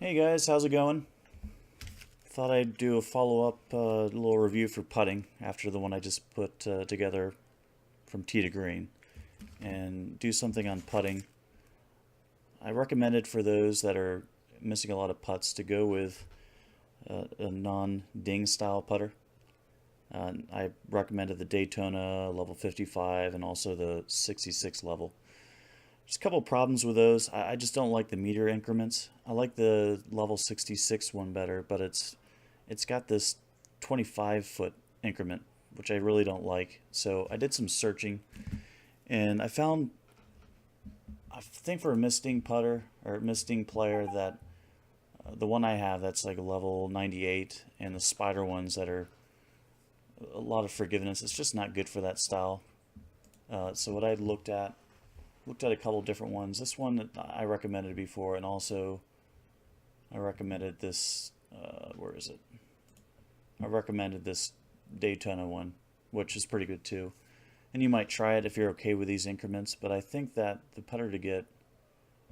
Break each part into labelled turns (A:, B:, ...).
A: Hey guys, how's it going? Thought I'd do a follow-up little review for putting after the one I just put together from tee to green, and do something on putting. I recommend it for those that are missing a lot of putts to go with a non-ding style putter. I recommended the Daytona level 55 and also the 66 level. There's a couple problems with those. I just don't like the meter increments. I like the level 66 one better, but it's got this 25-foot increment, which I really don't like. So I did some searching, and I found, I think for a misting putter or misting player, that the one I have that's like a level 98, and the spider ones that are a lot of forgiveness, it's just not good for that style. So what I looked at a couple different ones. This one that I recommended before, and also I recommended this. Where is it? I recommended this Daytona one, which is pretty good too. And you might try it if you're okay with these increments. But I think that the putter to get,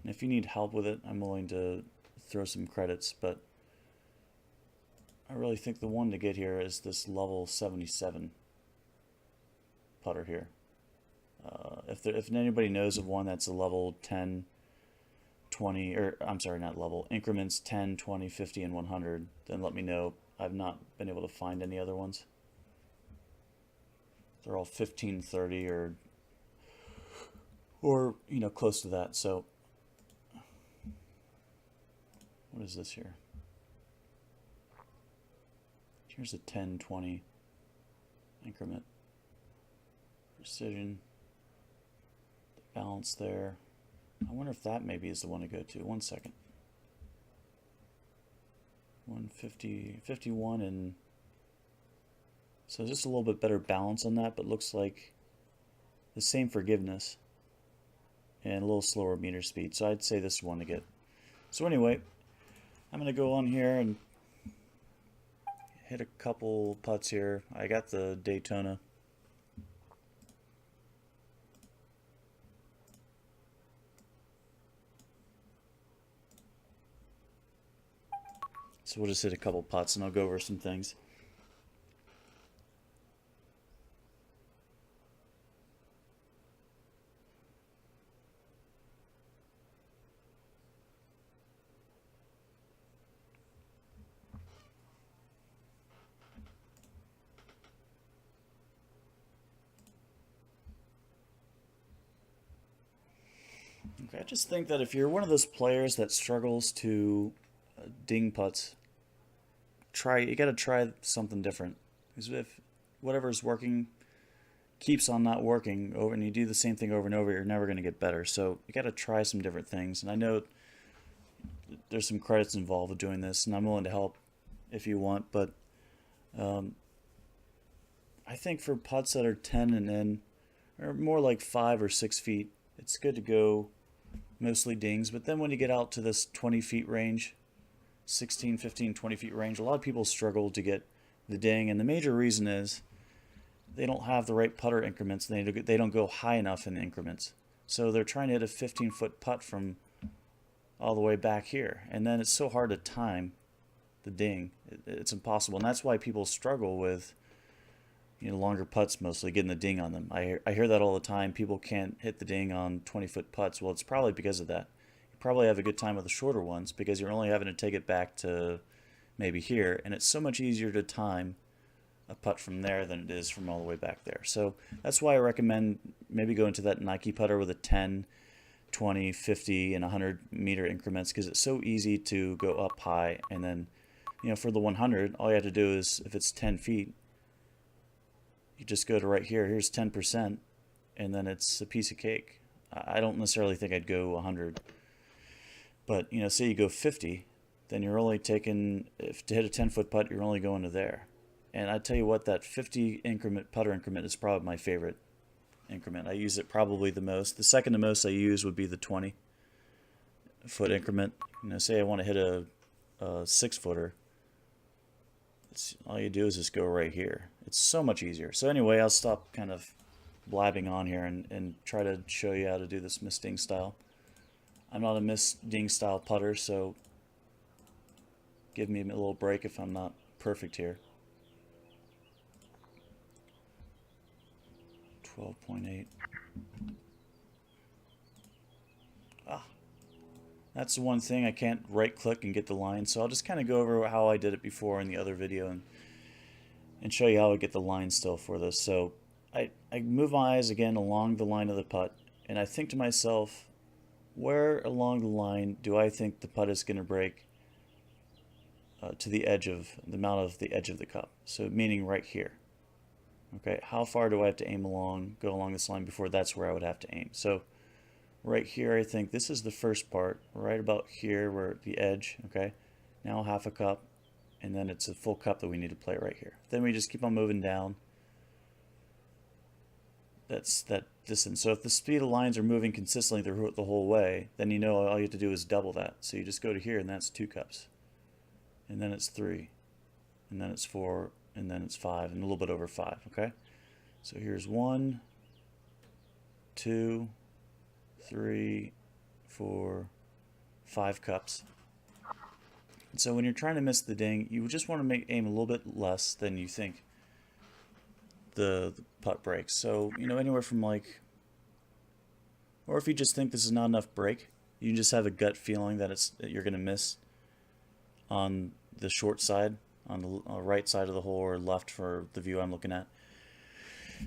A: and if you need help with it, I'm willing to throw some credits. But I really think the one to get here is this level 77 putter here. If anybody knows of one that's a level 10, 20, or I'm sorry, not level, increments 10, 20, 50, and 100, then let me know. I've not been able to find any other ones. They're all 15, 30, or close to that. So what is this here? Here's a 10, 20 increment. Precision. Balance there. I wonder if that maybe is the one to go to. 1 second. 150, 51, and so just a little bit better balance on that, but looks like the same forgiveness and a little slower meter speed. So I'd say this is one to get. So anyway, I'm going to go on here and hit a couple putts here. I got the Daytona. So we'll just hit a couple putts and I'll go over some things. Okay, I just think that if you're one of those players that struggles to ding putts, you got to try something different. Because if whatever's working keeps on not working over, and you do the same thing over and over, you're never going to get better. So you got to try some different things. And I know there's some credits involved with doing this, and I'm willing to help if you want. But I think for putts that are 10 and in, or more like 5 or 6 feet, it's good to go mostly dings. But then when you get out to this 20 feet range, 16, 15, 20 feet range, a lot of people struggle to get the ding, and the major reason is they don't have the right putter increments. They don't go high enough in the increments. So they're trying to hit a 15-foot putt from all the way back here, and then it's so hard to time the ding. It's impossible, and that's why people struggle with longer putts, mostly getting the ding on them. I hear that all the time. People can't hit the ding on 20-foot putts. Well, it's probably because of that. You probably have a good time with the shorter ones because you're only having to take it back to maybe here, and it's so much easier to time a putt from there than it is from all the way back there. So that's why I recommend maybe going to that Nike putter with a 10, 20, 50, and 100 meter increments, because it's so easy to go up high. And then, for the 100, all you have to do is, if it's 10 feet, you just go to right here. Here's 10%, and then it's a piece of cake. I don't necessarily think I'd go 100, but say you go 50, then you're only taking, if to hit a 10-foot putt, you're only going to there. And I tell you what, that 50 increment putter increment is probably my favorite increment. I use it probably the most. The second to most I use would be the 20-foot increment. Say I want to hit a 6-footer. All you do is just go right here. It's so much easier. So anyway, I'll stop kind of blabbing on here and try to show you how to do this misting style. I'm not a misting style putter, so give me a little break if I'm not perfect here. 12.8. That's the one thing, I can't right click and get the line, so I'll just kind of go over how I did it before in the other video and show you how I get the line still for this. So I move my eyes again along the line of the putt, and I think to myself, where along the line do I think the putt is going to break to the edge of the amount of the edge of the cup? So meaning right here. Okay, how far do I have to aim along, go along this line before that's where I would have to aim? So right here, I think this is the first part, right about here where the edge, okay? Now half a cup, and then it's a full cup that we need to play right here. Then we just keep on moving down. That's that distance. So if the speed of lines are moving consistently the whole way, then you know all you have to do is double that. So you just go to here, and that's 2 cups. And then it's 3, and then it's 4, and then it's 5, and a little bit over 5, okay? So here's 1, 2, 3, 4, 5 cups. And so when you're trying to miss the ding, you just want to aim a little bit less than you think the putt breaks. So, you know, anywhere from like, or if you just think this is not enough break, you just have a gut feeling that you're going to miss on the short side, on the right side of the hole, or left for the view I'm looking at,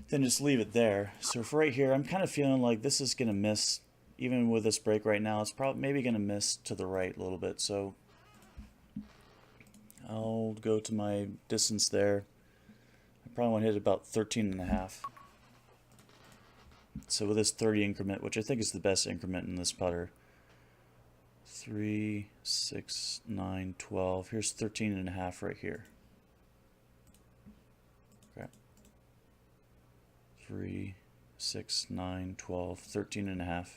A: then just leave it there. So for right here, I'm kind of feeling like this is going to miss. Even with this break right now, it's probably maybe going to miss to the right a little bit. So I'll go to my distance there. I probably want to hit about 13.5. So with this 30 increment, which I think is the best increment in this putter, 3, 6, 9, 12. Here's 13.5 right here. Okay. 3, 6, 9, 12, 13.5.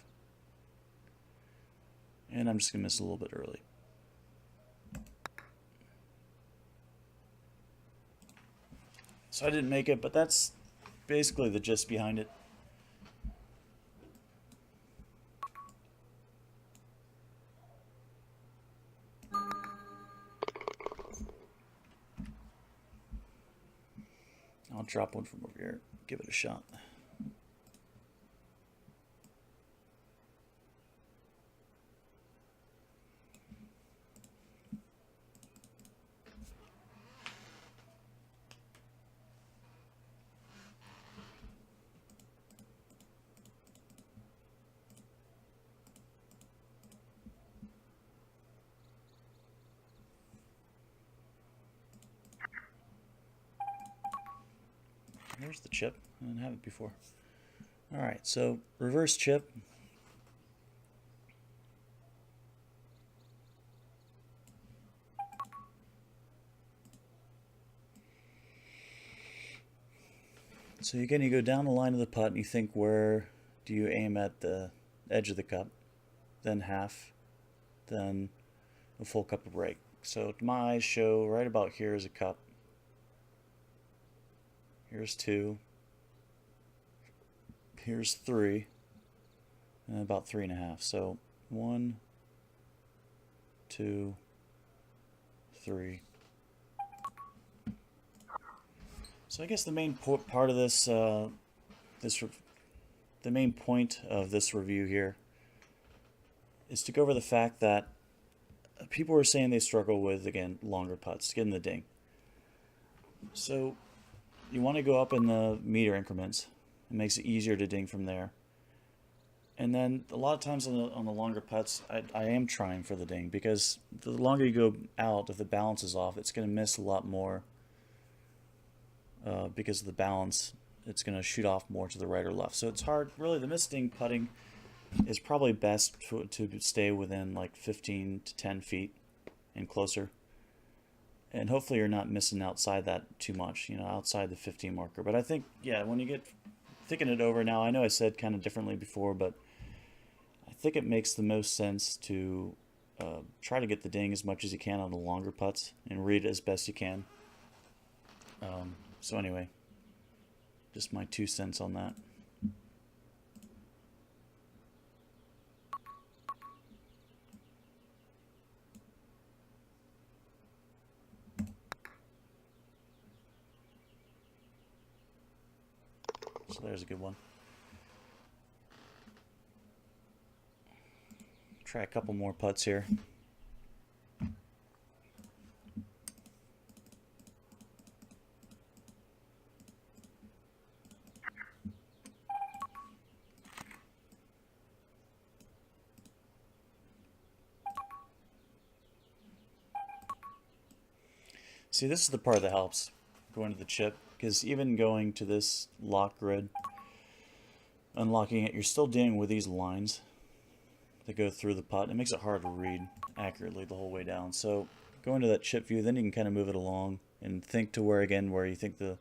A: And I'm just going to miss a little bit early. So I didn't make it, but that's basically the gist behind it. I'll drop one from over here, give it a shot. Here's the chip. I didn't have it before. Alright, so reverse chip. So again, you go down the line of the putt and you think, where do you aim at the edge of the cup? Then half, then a full cup of break. So my eyes show right about here is a cup. Here's 2. Here's 3. And about 3.5. So 1, 2, 3. So I guess the main part of this, the main point of this review here is to go over the fact that people were saying they struggle with, again, longer putts, getting the ding. So you want to go up in the meter increments. It makes it easier to ding from there. And then a lot of times on the longer putts, I am trying for the ding, because the longer you go out, if the balance is off, it's going to miss a lot more. Because of the balance, it's going to shoot off more to the right or left. So it's hard. Really, the missing putting is probably best to stay within like 15 to 10 feet and closer. And hopefully you're not missing outside that too much, you know, outside the 15 marker. But I think, yeah, when you get thinking it over now, I know I said kind of differently before, but I think it makes the most sense to try to get the ding as much as you can on the longer putts and read it as best you can. So anyway, just my 2 cents on that. So there's a good one. Try a couple more putts here. See, this is the part that helps going to the chip, because even going to this lock grid, unlocking it, you're still dealing with these lines that go through the putt. It makes it hard to read accurately the whole way down. So go into that chip view, then you can kind of move it along and think to where you think the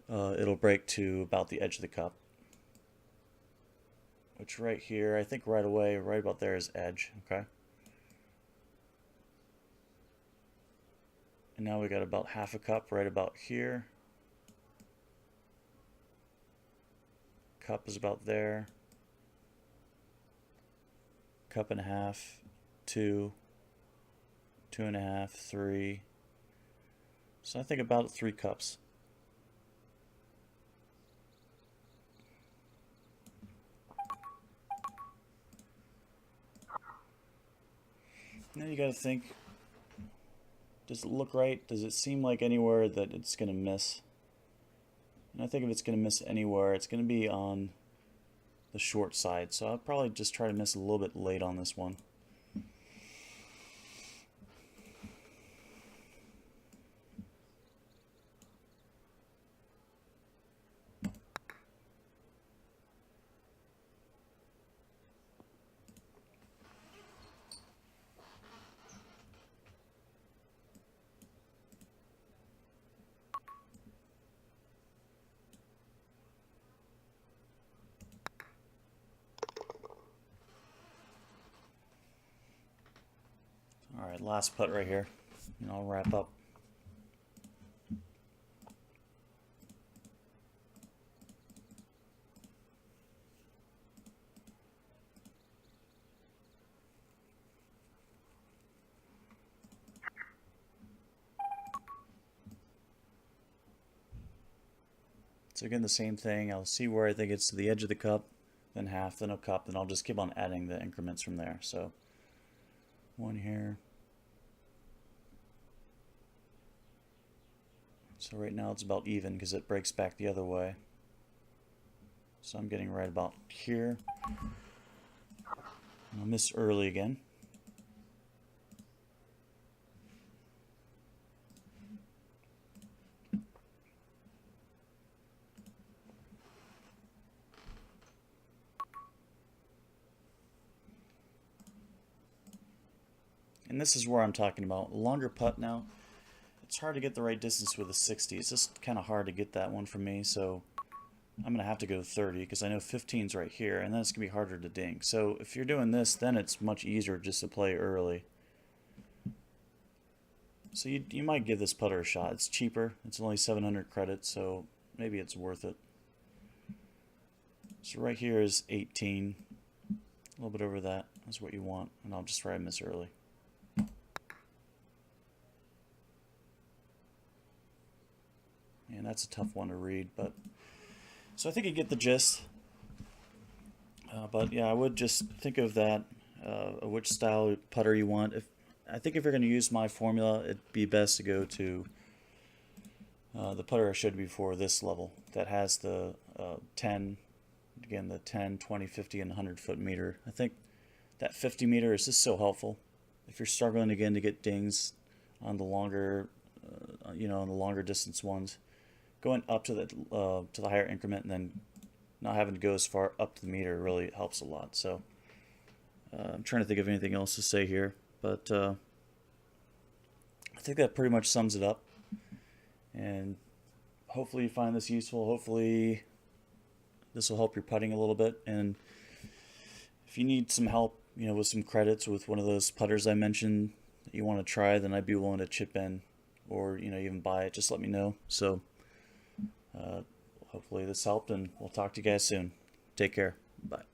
A: it'll break to about the edge of the cup. Which right here, I think right away, right about there is edge, okay? And now we got about half a cup right about here. Cup is about there. Cup and a half, 2, 2.5, 3. So I think about 3 cups. Now you got to think, does it look right? Does it seem like anywhere that it's going to miss? And I think if it's going to miss anywhere, it's going to be on the short side. So I'll probably just try to miss a little bit late on this one. All right, last putt right here, and I'll wrap up. So again, the same thing. I'll see where I think it's to the edge of the cup, then half, then a cup, then I'll just keep on adding the increments from there. So one here. So right now it's about even because it breaks back the other way. So I'm getting right about here. I'll miss early again. And this is where I'm talking about. A longer putt now. It's hard to get the right distance with a 60. It's just kind of hard to get that one for me, so I'm going to have to go 30 because I know 15's right here, and then it's going to be harder to ding. So if you're doing this, then it's much easier just to play early. So you might give this putter a shot. It's cheaper. It's only 700 credits, so maybe it's worth it. So right here is 18. A little bit over that. That's what you want, and I'll just try and miss early. And that's a tough one to read, but so I think you get the gist. But yeah, I would just think of that, which style putter you want. I think if you're going to use my formula, it'd be best to go to the putter I showed you before, this level that has the 10, again the 10, 20, 50, and 100 foot meter. I think that 50 meter is just so helpful if you're struggling again to get dings on the longer, on the longer distance ones. Going up to the higher increment and then not having to go as far up to the meter really helps a lot. So I'm trying to think of anything else to say here, but I think that pretty much sums it up. And hopefully you find this useful. Hopefully this will help your putting a little bit. And if you need some help, with some credits with one of those putters I mentioned that you want to try, then I'd be willing to chip in, or even buy it. Just let me know. So. Hopefully this helped, and we'll talk to you guys soon. Take care. Bye.